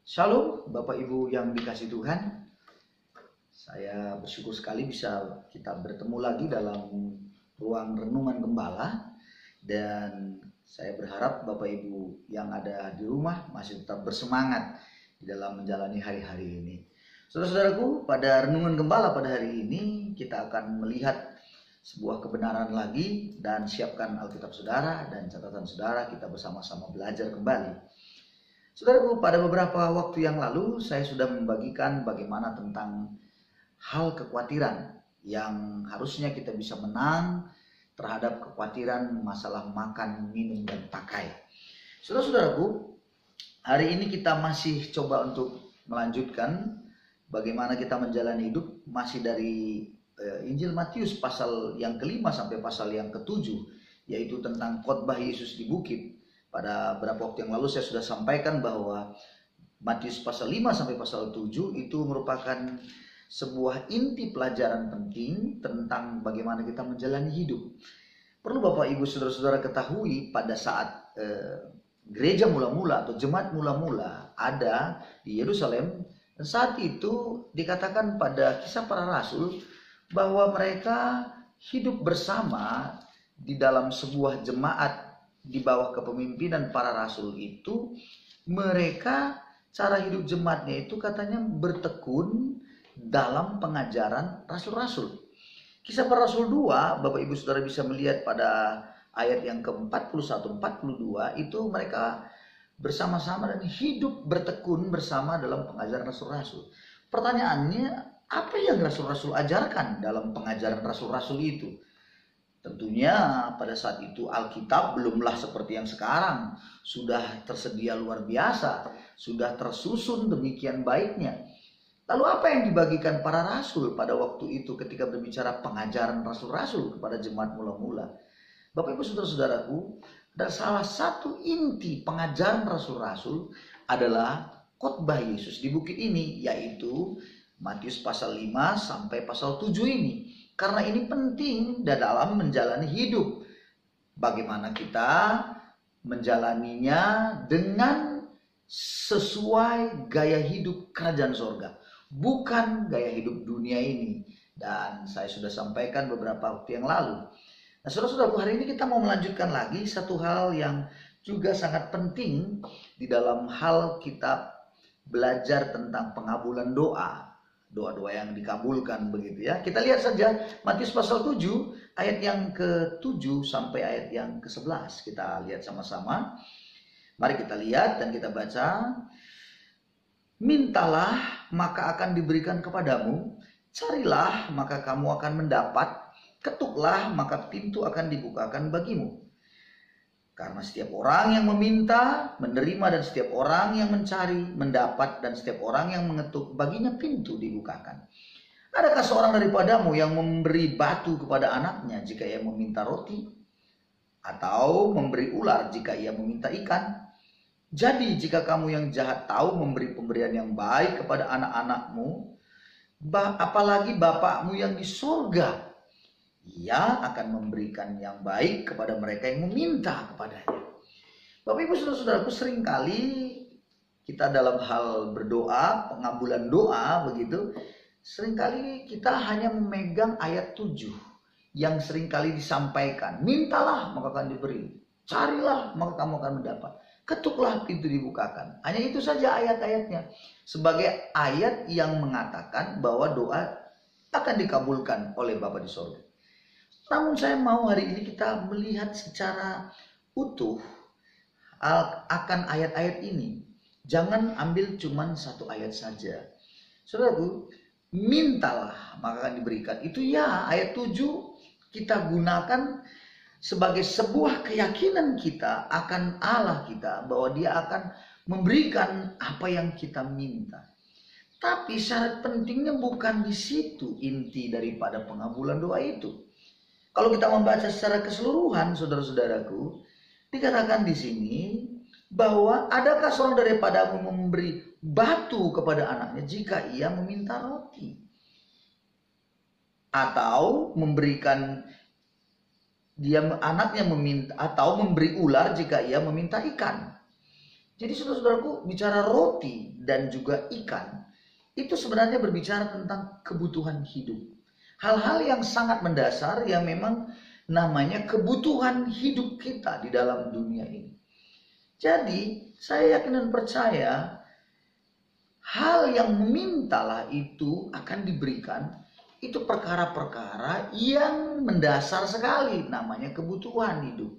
Shalom Bapak Ibu yang dikasih Tuhan. Saya bersyukur sekali bisa kita bertemu lagi dalam ruang renungan gembala. Dan saya berharap Bapak Ibu yang ada di rumah masih tetap bersemangat di dalam menjalani hari-hari ini. Saudara-saudaraku, pada renungan gembala pada hari ini kita akan melihat sebuah kebenaran lagi. Dan siapkan Alkitab saudara dan catatan saudara, kita bersama-sama belajar kembali. Saudaraku, pada beberapa waktu yang lalu saya sudah membagikan bagaimana tentang hal kekhawatiran yang harusnya kita bisa menang terhadap kekhawatiran masalah makan, minum, dan pakai. Saudara-saudaraku, hari ini kita masih coba untuk melanjutkan bagaimana kita menjalani hidup masih dari Injil Matius pasal yang kelima sampai pasal yang ketujuh, yaitu tentang khotbah Yesus di bukit. Pada beberapa waktu yang lalu saya sudah sampaikan bahwa Matius pasal 5 sampai pasal 7 itu merupakan sebuah inti pelajaran penting tentang bagaimana kita menjalani hidup. Perlu Bapak Ibu Saudara-saudara ketahui, pada saat gereja mula-mula atau jemaat mula-mula ada di Yerusalem, dan saat itu dikatakan pada Kisah Para Rasul bahwa mereka hidup bersama di dalam sebuah jemaat di bawah kepemimpinan para rasul itu. Mereka cara hidup jemaatnya itu katanya bertekun dalam pengajaran rasul-rasul. Kisah Para Rasul 2, Bapak Ibu Saudara bisa melihat pada ayat yang ke-41-42 itu mereka bersama-sama dan hidup bertekun bersama dalam pengajaran rasul-rasul. Pertanyaannya, apa yang rasul-rasul ajarkan dalam pengajaran rasul-rasul itu? Tentunya pada saat itu Alkitab belumlah seperti yang sekarang, sudah tersedia luar biasa, sudah tersusun demikian baiknya. Lalu apa yang dibagikan para rasul pada waktu itu ketika berbicara pengajaran rasul-rasul kepada jemaat mula-mula? Bapak Ibu Saudara-saudaraku, dan salah satu inti pengajaran rasul-rasul adalah khotbah Yesus di bukit ini, yaitu Matius pasal 5 sampai pasal 7 ini. Karena ini penting dalam menjalani hidup. Bagaimana kita menjalaninya dengan sesuai gaya hidup kerajaan sorga, bukan gaya hidup dunia ini. Dan saya sudah sampaikan beberapa waktu yang lalu. Nah, saudara-saudaraku, hari ini kita mau melanjutkan lagi satu hal yang juga sangat penting di dalam hal kita belajar tentang pengabulan doa. Doa-doa yang dikabulkan begitu ya. Kita lihat saja Matius pasal 7 ayat yang ke-7 sampai ayat yang ke-11. Kita lihat sama-sama. Mari kita lihat dan kita baca. Mintalah maka akan diberikan kepadamu, carilah maka kamu akan mendapat, ketuklah maka pintu akan dibukakan bagimu. Karena setiap orang yang meminta, menerima, dan setiap orang yang mencari, mendapat, dan setiap orang yang mengetuk, baginya pintu dibukakan. Adakah seorang daripadamu yang memberi batu kepada anaknya jika ia meminta roti? Atau memberi ular jika ia meminta ikan? Jadi jika kamu yang jahat tahu memberi pemberian yang baik kepada anak-anakmu, apalagi Bapakmu yang di surga, Ia akan memberikan yang baik kepada mereka yang meminta kepadanya. Bapak Ibu Saudara-saudaraku, seringkali kita dalam hal berdoa, pengabulan doa begitu, seringkali kita hanya memegang ayat 7 yang seringkali disampaikan. Mintalah maka akan diberi, carilah maka kamu akan mendapat, ketuklah pintu dibukakan. Hanya itu saja ayat-ayatnya, sebagai ayat yang mengatakan bahwa doa akan dikabulkan oleh Bapa di surga. Namun saya mau hari ini kita melihat secara utuh akan ayat-ayat ini. Jangan ambil cuma satu ayat saja. Saudaraku, mintalah maka akan diberikan. Itu ya, ayat 7 kita gunakan sebagai sebuah keyakinan kita akan Allah kita, bahwa Dia akan memberikan apa yang kita minta. Tapi syarat pentingnya bukan di situ inti daripada pengabulan doa itu. Kalau kita membaca secara keseluruhan, saudara-saudaraku, dikatakan di sini bahwa adakah seorang daripadamu memberi batu kepada anaknya jika ia meminta roti? Atau memberikan dia anaknya meminta, atau memberi ular jika ia meminta ikan? Jadi saudara-saudaraku, bicara roti dan juga ikan, itu sebenarnya berbicara tentang kebutuhan hidup. Hal-hal yang sangat mendasar yang memang namanya kebutuhan hidup kita di dalam dunia ini. Jadi saya yakin dan percaya hal yang memintalah itu akan diberikan. Itu perkara-perkara yang mendasar sekali, namanya kebutuhan hidup.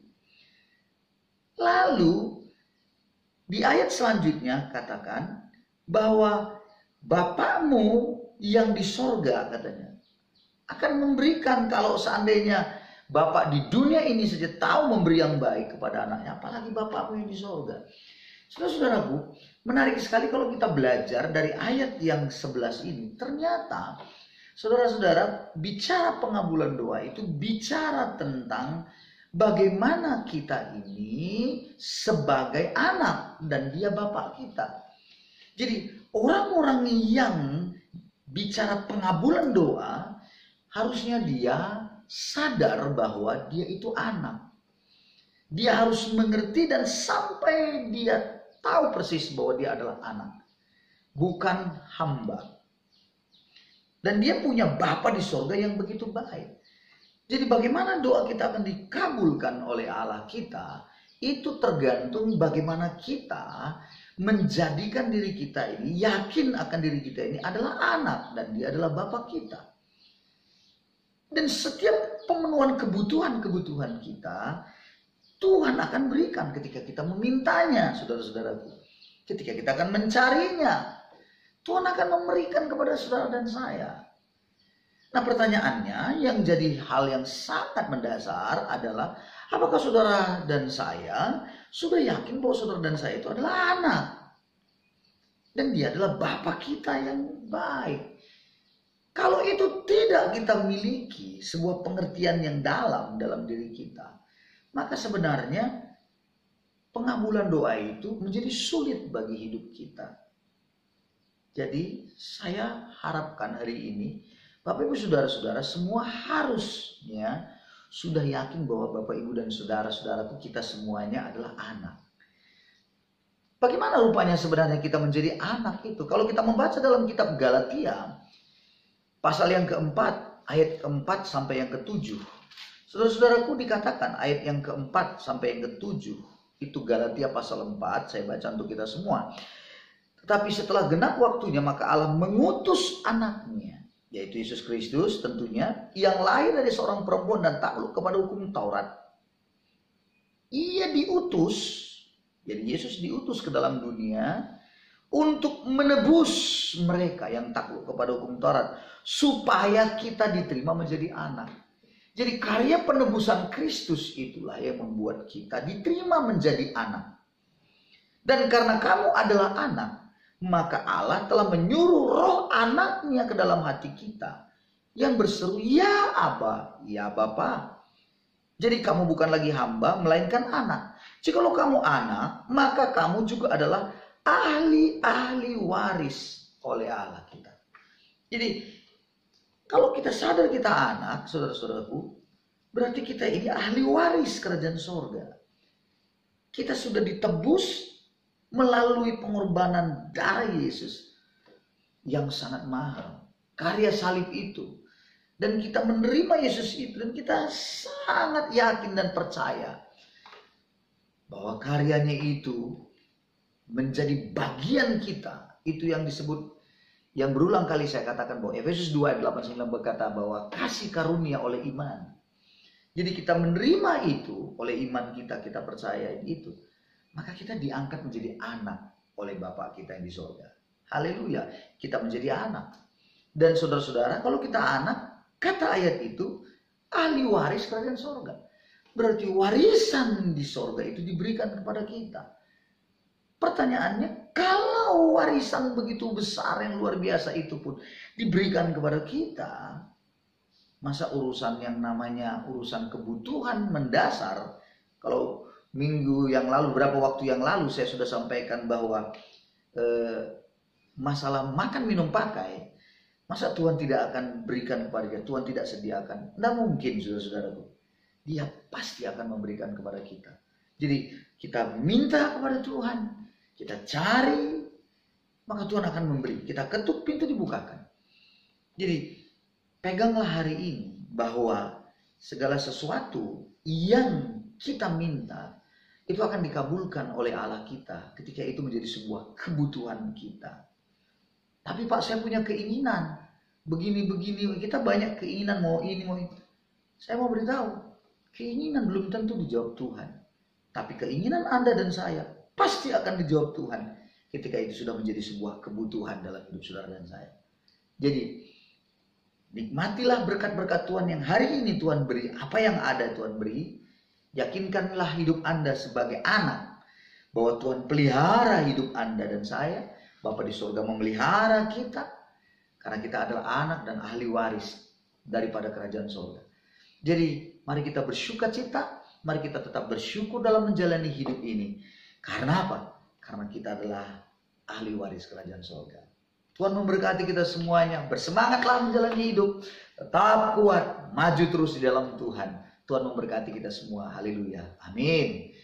Lalu di ayat selanjutnya katakan bahwa Bapakmu yang di sorga katanya akan memberikan. Kalau seandainya Bapak di dunia ini saja tahu memberi yang baik kepada anaknya, apalagi Bapakmu yang di sorga. Saudara-saudaraku, menarik sekali kalau kita belajar dari ayat yang 11 ini. Ternyata saudara-saudara, bicara pengabulan doa itu bicara tentang bagaimana kita ini sebagai anak dan dia Bapak kita. Jadi orang-orang yang bicara pengabulan doa harusnya dia sadar bahwa dia itu anak. Dia harus mengerti dan sampai dia tahu persis bahwa dia adalah anak, bukan hamba. Dan dia punya Bapa di sorga yang begitu baik. Jadi bagaimana doa kita akan dikabulkan oleh Allah kita, itu tergantung bagaimana kita menjadikan diri kita ini, yakin akan diri kita ini adalah anak dan dia adalah Bapa kita. Dan setiap pemenuhan kebutuhan-kebutuhan kita, Tuhan akan berikan ketika kita memintanya, saudara-saudaraku. Ketika kita akan mencarinya, Tuhan akan memberikan kepada saudara dan saya. Nah, pertanyaannya yang jadi hal yang sangat mendasar adalah apakah saudara dan saya sudah yakin bahwa saudara dan saya itu adalah anak? Dan dia adalah Bapa kita yang baik. Kalau itu tidak kita miliki sebuah pengertian yang dalam diri kita, maka sebenarnya pengabulan doa itu menjadi sulit bagi hidup kita. Jadi saya harapkan hari ini Bapak Ibu Saudara-saudara semua harusnya sudah yakin bahwa Bapak Ibu dan saudara-saudaraku kita semuanya adalah anak. Bagaimana rupanya sebenarnya kita menjadi anak itu? Kalau kita membaca dalam kitab Galatia pasal yang keempat, ayat keempat sampai yang ketujuh. Saudara-saudaraku dikatakan ayat yang keempat sampai yang ketujuh. Itu Galatia pasal 4, saya baca untuk kita semua. Tetapi setelah genap waktunya maka Allah mengutus anaknya, yaitu Yesus Kristus tentunya, yang lahir dari seorang perempuan dan takluk kepada hukum Taurat. Ia diutus, jadi Yesus diutus ke dalam dunia untuk menebus mereka yang takluk kepada hukum Taurat, supaya kita diterima menjadi anak. Jadi karya penebusan Kristus itulah yang membuat kita diterima menjadi anak. Dan karena kamu adalah anak, maka Allah telah menyuruh roh anaknya ke dalam hati kita yang berseru, ya Aba, ya Bapa. Jadi kamu bukan lagi hamba, melainkan anak. Jikalau kamu anak, maka kamu juga adalah ahli waris oleh Allah kita. Jadi kalau kita sadar kita anak, saudara-saudaraku, berarti kita ini ahli waris kerajaan sorga. Kita sudah ditebus melalui pengorbanan darah Yesus yang sangat mahal, karya salib itu. Dan kita menerima Yesus itu, dan kita sangat yakin dan percaya bahwa karyanya itu menjadi bagian kita. Itu yang disebut, yang berulang kali saya katakan bahwa Efesus 2 ayat 8-9 berkata bahwa kasih karunia oleh iman. Jadi kita menerima itu oleh iman kita, kita percaya itu. Maka kita diangkat menjadi anak oleh Bapa kita yang di surga. Haleluya, kita menjadi anak. Dan saudara-saudara, kalau kita anak, kata ayat itu, ahli waris kerajaan surga. Berarti warisan di surga itu diberikan kepada kita. Pertanyaannya, kalau warisan begitu besar yang luar biasa itu pun diberikan kepada kita, masa urusan yang namanya urusan kebutuhan mendasar, kalau minggu yang lalu, beberapa waktu yang lalu saya sudah sampaikan bahwa masalah makan minum pakai, masa Tuhan tidak akan berikan kepada kita, Tuhan tidak sediakan? Tidak mungkin, saudara-saudaraku. Dia pasti akan memberikan kepada kita. Jadi kita minta kepada Tuhan, Kita cari, maka Tuhan akan memberi. Kita ketuk, pintu dibukakan. Jadi peganglah hari ini bahwa segala sesuatu yang kita minta itu akan dikabulkan oleh Allah kita ketika itu menjadi sebuah kebutuhan kita. Tapi Pak, saya punya keinginan begini-begini, kita banyak keinginan, mau ini, mau itu. Saya mau beritahu, keinginan belum tentu dijawab Tuhan. Tapi keinginan Anda dan saya pasti akan dijawab Tuhan ketika itu sudah menjadi sebuah kebutuhan dalam hidup saudara dan saya. Jadi nikmatilah berkat-berkat Tuhan yang hari ini Tuhan beri. Apa yang ada Tuhan beri. Yakinkanlah hidup Anda sebagai anak. Bahwa Tuhan pelihara hidup Anda dan saya. Bapa di surga memelihara kita. Karena kita adalah anak dan ahli waris daripada kerajaan surga. Jadi mari kita bersuka cita. Mari kita tetap bersyukur dalam menjalani hidup ini. Karena apa? Karena kita adalah ahli waris kerajaan surga. Tuhan memberkati kita semuanya. Bersemangatlah menjalani hidup. Tetap kuat. Maju terus di dalam Tuhan. Tuhan memberkati kita semua. Haleluya. Amin.